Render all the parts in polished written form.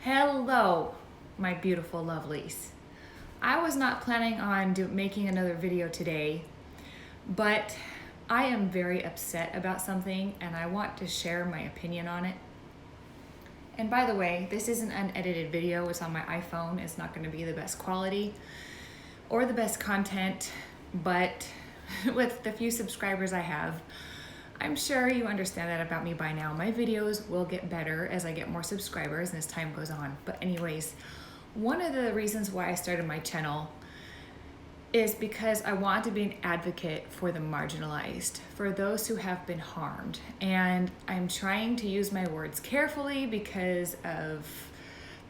Hello, my beautiful lovelies. I was not planning on making another video today, but I am very upset about something and I want to share my opinion on it. And by the way, this is an unedited video. It's on my iPhone. It's not going to be the best quality or the best content, but with the few subscribers I have, I'm sure you understand that about me by now. My videos will get better as I get more subscribers and as time goes on. But anyways, one of the reasons why I started my channel is because I want to be an advocate for the marginalized, for those who have been harmed. And I'm trying to use my words carefully because of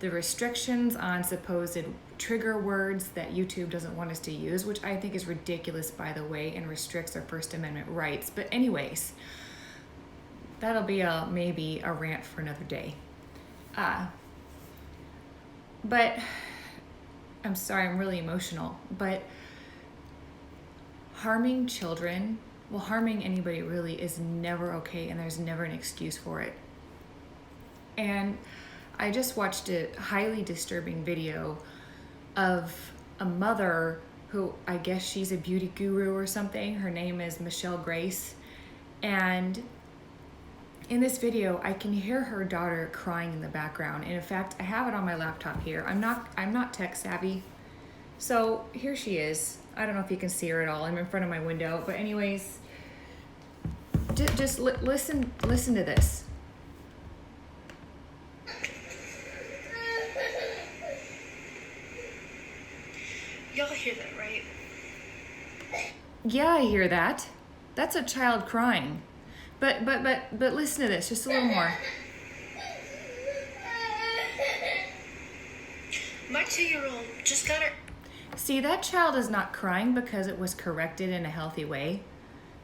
the restrictions on supposed trigger words that YouTube doesn't want us to use, which I think is ridiculous, by the way, and restricts our First Amendment rights. But anyways, that'll be maybe a rant for another day. But I'm sorry, I'm really emotional, but harming children, well, harming anybody really is never okay, and there's never an excuse for it. And I just watched a highly disturbing video of a mother who, I guess she's a beauty guru or something. Her name is Michelle Grace. And in this video, I can hear her daughter crying in the background. And in fact, I have it on my laptop here. I'm not tech savvy. So here she is. I don't know if you can see her at all. I'm in front of my window. But anyways, just listen to this. Y'all hear that, right? Yeah, I hear that. That's a child crying. But listen to this, just a little more. My 2-year-old just got her. See, that child is not crying because it was corrected in a healthy way.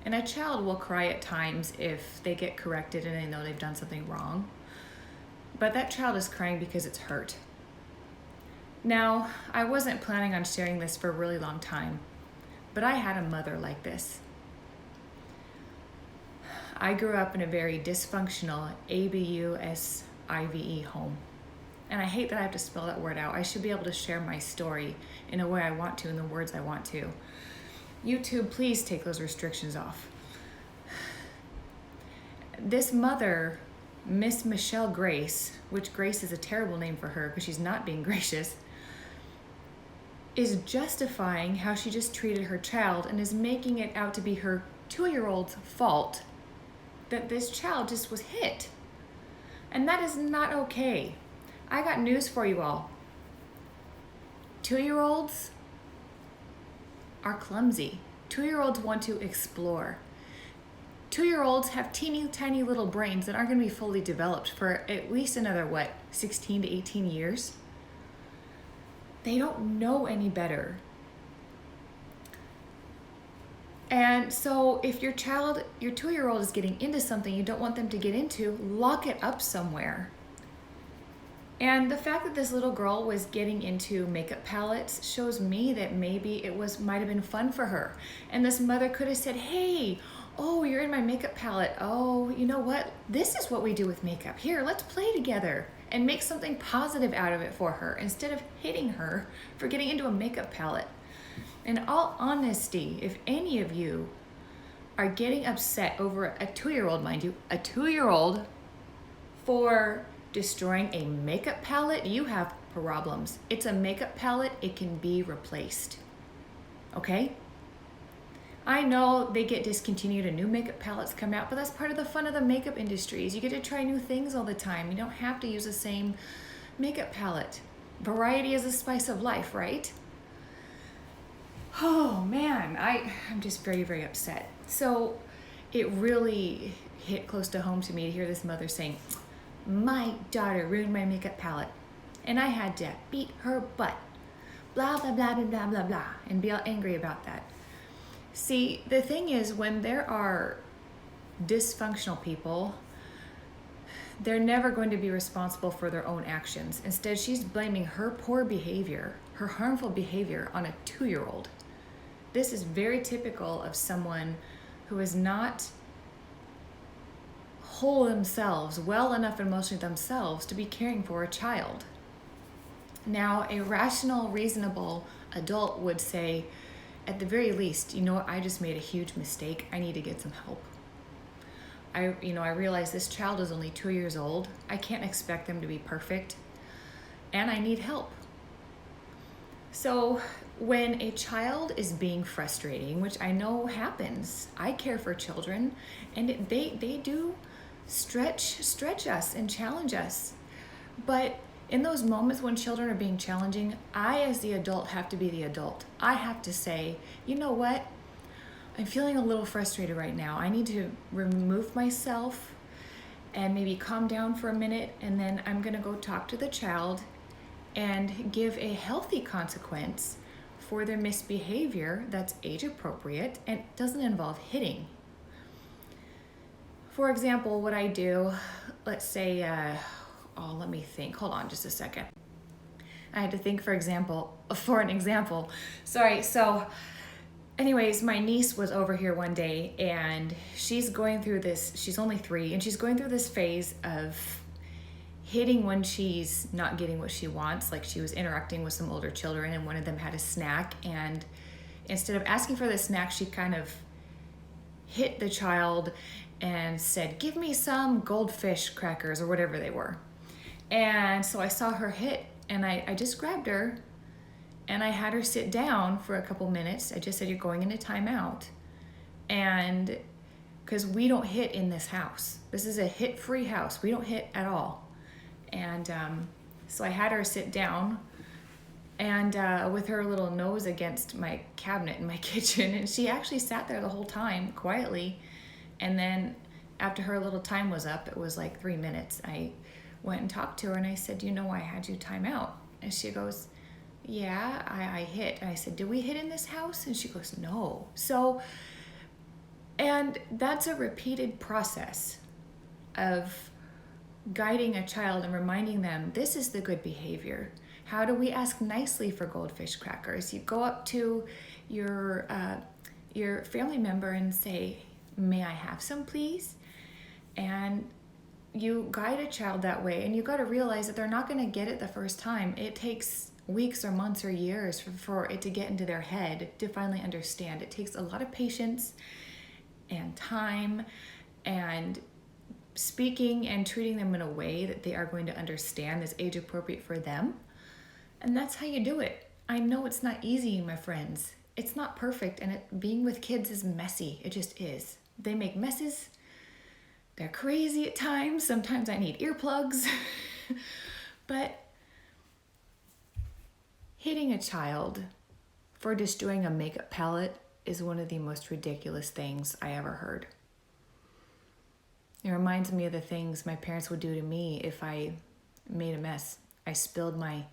And a child will cry at times if they get corrected and they know they've done something wrong. But that child is crying because it's hurt. Now, I wasn't planning on sharing this for a really long time, but I had a mother like this. I grew up in a very dysfunctional ABUSIVE home. And I hate that I have to spell that word out. I should be able to share my story in a way I want to, in the words I want to. YouTube, please take those restrictions off. This mother, Miss Michelle Grace, which Grace is a terrible name for her because she's not being gracious, is justifying how she just treated her child and is making it out to be her 2-year-old's fault that this child just was hit. And that is not okay. I got news for you all. 2-year-olds are clumsy. 2-year-olds want to explore. 2-year-olds have teeny tiny little brains that aren't going to be fully developed for at least another, 16 to 18 years? They don't know any better. And so if your 2-year-old is getting into something you don't want them to get into, lock it up somewhere. And the fact that this little girl was getting into makeup palettes shows me that maybe might have been fun for her. And this mother could have said, hey, oh, you're in my makeup palette. Oh, you know what? This is what we do with makeup. Here, let's play together and make something positive out of it for her instead of hitting her for getting into a makeup palette. In all honesty, if any of you are getting upset over a 2-year-old, mind you, a 2-year-old for destroying a makeup palette, you have problems. It's a makeup palette, it can be replaced. Okay? I know they get discontinued and new makeup palettes come out, but that's part of the fun of the makeup industry is you get to try new things all the time. You don't have to use the same makeup palette. Variety is the spice of life, right? Oh man, I'm just very, very upset. So it really hit close to home to me to hear this mother saying, my daughter ruined my makeup palette and I had to beat her butt. Blah, blah, blah, blah, blah, blah, blah, and be all angry about that. See, the thing is, when there are dysfunctional people, they're never going to be responsible for their own actions. Instead, she's blaming her poor behavior, her harmful behavior on a 2-year-old. This is very typical of someone who is not whole themselves, well enough emotionally themselves to be caring for a child. Now, a rational, reasonable adult would say, at the very least, you know what, I just made a huge mistake. I need to get some help. I realize this child is only 2 years old. I can't expect them to be perfect, and I need help. So when a child is being frustrating, which I know happens, I care for children, and they do stretch us and challenge us. But in those moments when children are being challenging, I as the adult have to be the adult. I have to say, you know what? I'm feeling a little frustrated right now. I need to remove myself and maybe calm down for a minute, and then I'm gonna go talk to the child and give a healthy consequence for their misbehavior that's age appropriate and doesn't involve hitting. For example, what I do, let's say, let me think. Hold on just a second. I had to think for an example. Sorry. So anyways, my niece was over here one day, and she's going through this, she's only 3, and she's going through this phase of hitting when she's not getting what she wants. Like, she was interacting with some older children, and one of them had a snack, and instead of asking for the snack, she kind of hit the child and said, "Give me some goldfish crackers," or whatever they were. And so I saw her hit, and I just grabbed her and I had her sit down for a couple minutes. I just said, "You're going into timeout." And because we don't hit in this house, this is a hit-free house. We don't hit at all. And so I had her sit down, and with her little nose against my cabinet in my kitchen, and she actually sat there the whole time quietly. And then after her little time was up, it was like 3 minutes, I went and talked to her, and I said, "You know, I had you time out." And she goes, "Yeah, I hit." And I said, "Do we hit in this house?" And she goes, "No." So, and that's a repeated process of guiding a child and reminding them, this is the good behavior. How do we ask nicely for goldfish crackers? You go up to your family member and say, "May I have some, please?" And you guide a child that way, and you got to realize that they're not going to get it the first time. It takes weeks or months or years for it to get into their head to finally understand. It takes a lot of patience and time and speaking and treating them in a way that they are going to understand is age appropriate for them. And that's how you do it. I know it's not easy, my friends. It's not perfect, and being with kids is messy. It just is. They make messes. They're crazy at times. Sometimes I need earplugs. But hitting a child for destroying a makeup palette is one of the most ridiculous things I ever heard. It reminds me of the things my parents would do to me if I made a mess. I spilled my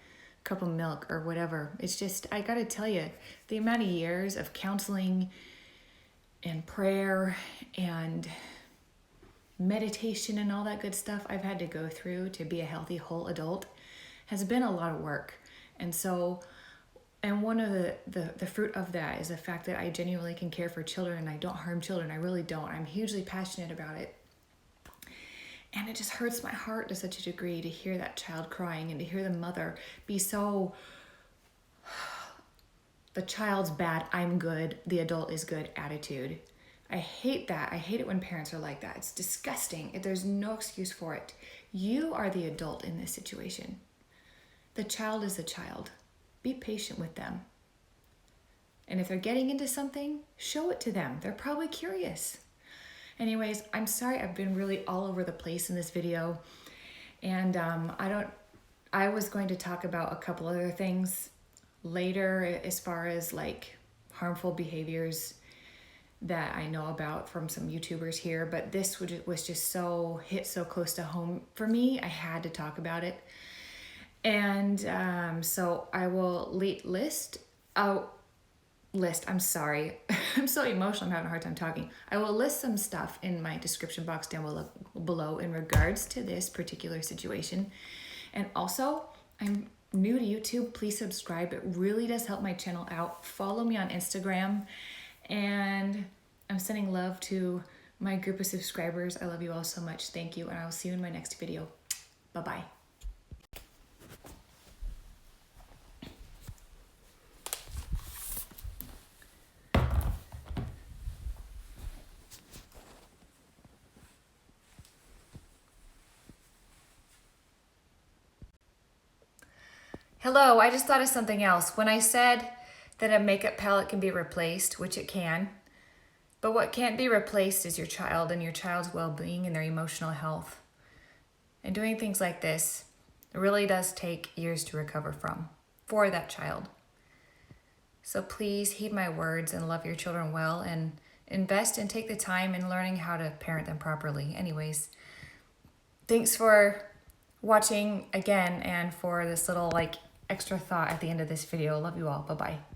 cup of milk or whatever. It's just, I gotta tell you, the amount of years of counseling and prayer and meditation and all that good stuff I've had to go through to be a healthy whole adult has been a lot of work. And so, and one of the fruit of that is the fact that I genuinely can care for children, and I don't harm children. I really don't. I'm hugely passionate about it. And it just hurts my heart to such a degree to hear that child crying and to hear the mother be so, the child's bad, I'm good, the adult is good attitude. I hate that. I hate it when parents are like that. It's disgusting. There's no excuse for it. You are the adult in this situation. The child is the child. Be patient with them. And if they're getting into something, show it to them. They're probably curious. Anyways, I'm sorry I've been really all over the place in this video. And I was going to talk about a couple other things later as far as like harmful behaviors that I know about from some YouTubers here, but this was just so close to home for me. I had to talk about it. And so I will I'm sorry. I'm so emotional. I'm having a hard time talking. I will list some stuff in my description box down below in regards to this particular situation. And also, I'm new to YouTube. Please subscribe. It really does help my channel out. Follow me on Instagram. And I'm sending love to my group of subscribers. I love you all so much. Thank you. And I will see you in my next video. Bye-bye. Hello, I just thought of something else. When I said that a makeup palette can be replaced, which it can, but what can't be replaced is your child and your child's well-being and their emotional health. And doing things like this really does take years to recover from for that child. So please heed my words and love your children well and invest and take the time in learning how to parent them properly. Anyways, thanks for watching again and for this little extra thought at the end of this video. Love you all. Bye-bye.